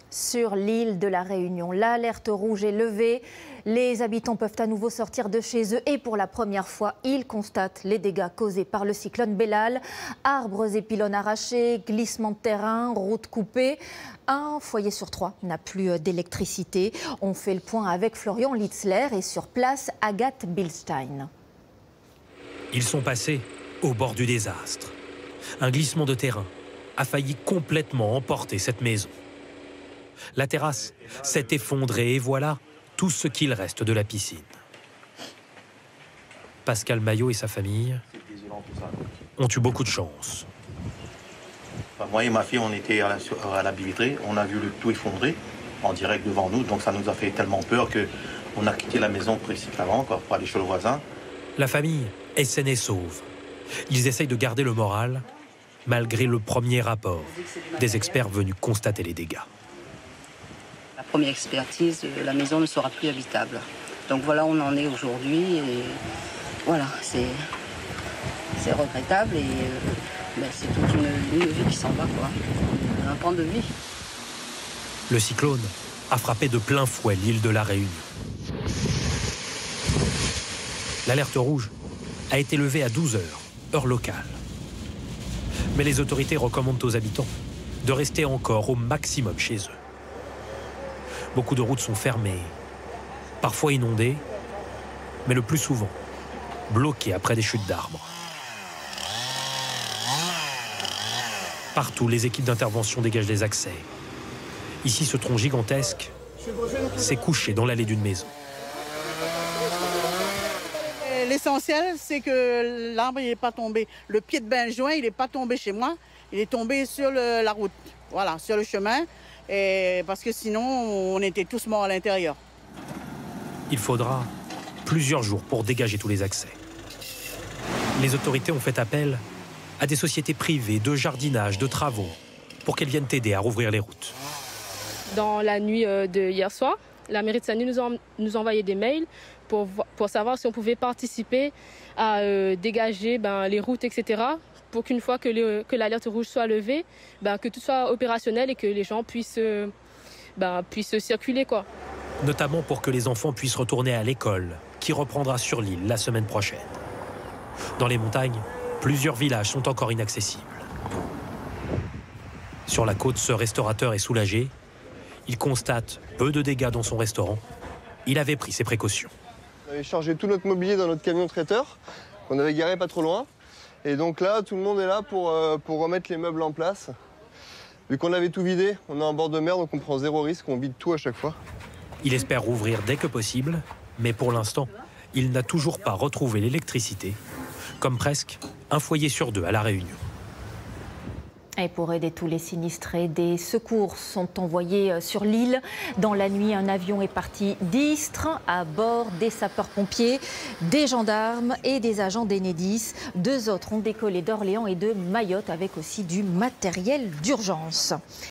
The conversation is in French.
Sur l'île de la Réunion, l'alerte rouge est levée. Les habitants peuvent à nouveau sortir de chez eux et pour la première fois, ils constatent les dégâts causés par le cyclone Bellal. Arbres et pylônes arrachés, glissements de terrain, routes coupées. Un foyer sur 3 n'a plus d'électricité. On fait le point avec Florian Litzler et sur place, Agathe Bilstein. Ils sont passés au bord du désastre. Un glissement de terrain a failli complètement emporter cette maison. La terrasse s'est effondrée et voilà tout ce qu'il reste de la piscine. Pascal Maillot et sa famille ont eu beaucoup de chance. Moi et ma fille, on était à la baie vitrée, on a vu le tout effondrer en direct devant nous, donc ça nous a fait tellement peur qu'on a quitté la maison précipitamment pour aller chez le voisin. La famille est saine et sauve. Ils essayent de garder le moral malgré le premier rapport des experts venus constater les dégâts. La première expertise, la maison ne sera plus habitable. Donc voilà où on en est aujourd'hui et voilà, c'est regrettable et c'est toute une vie qui s'en va, quoi. Un pan de vie. Le cyclone a frappé de plein fouet l'île de la Réunion. L'alerte rouge a été levée à 12 h, heure locale. Mais les autorités recommandent aux habitants de rester encore au maximum chez eux. Beaucoup de routes sont fermées, parfois inondées, mais le plus souvent bloquées après des chutes d'arbres. Partout, les équipes d'intervention dégagent des accès. Ici, ce tronc gigantesque s'est couché dans l'allée d'une maison. L'essentiel, c'est que l'arbre n'est pas tombé. Le pied de Benjoin, il n'est pas tombé chez moi. Il est tombé sur la route, voilà, sur le chemin. Et parce que sinon, on était tous morts à l'intérieur. Il faudra plusieurs jours pour dégager tous les accès. Les autorités ont fait appel à des sociétés privées de jardinage, de travaux, pour qu'elles viennent aider à rouvrir les routes. Dans la nuit de hier soir, la mairie de Saint-Denis nous a envoyé des mails pour savoir si on pouvait participer à dégager les routes, etc., pour qu'une fois que l'alerte rouge soit levée, que tout soit opérationnel et que les gens puissent circuler, quoi. Notamment pour que les enfants puissent retourner à l'école, qui reprendra sur l'île la semaine prochaine. Dans les montagnes, plusieurs villages sont encore inaccessibles. Sur la côte, ce restaurateur est soulagé. Il constate peu de dégâts dans son restaurant. Il avait pris ses précautions. On avait chargé tout notre mobilier dans notre camion traiteur, qu'on avait garé pas trop loin. Et donc là, tout le monde est là pour remettre les meubles en place. Vu qu'on avait tout vidé, on est en bord de mer, donc on prend zéro risque, on vide tout à chaque fois. Il espère rouvrir dès que possible, mais pour l'instant, il n'a toujours pas retrouvé l'électricité, comme presque un foyer sur 2 à La Réunion. Et pour aider tous les sinistrés, des secours sont envoyés sur l'île. Dans la nuit, un avion est parti d'Istres, à bord des sapeurs-pompiers, des gendarmes et des agents d'Enedis. 2 autres ont décollé d'Orléans et de Mayotte avec aussi du matériel d'urgence.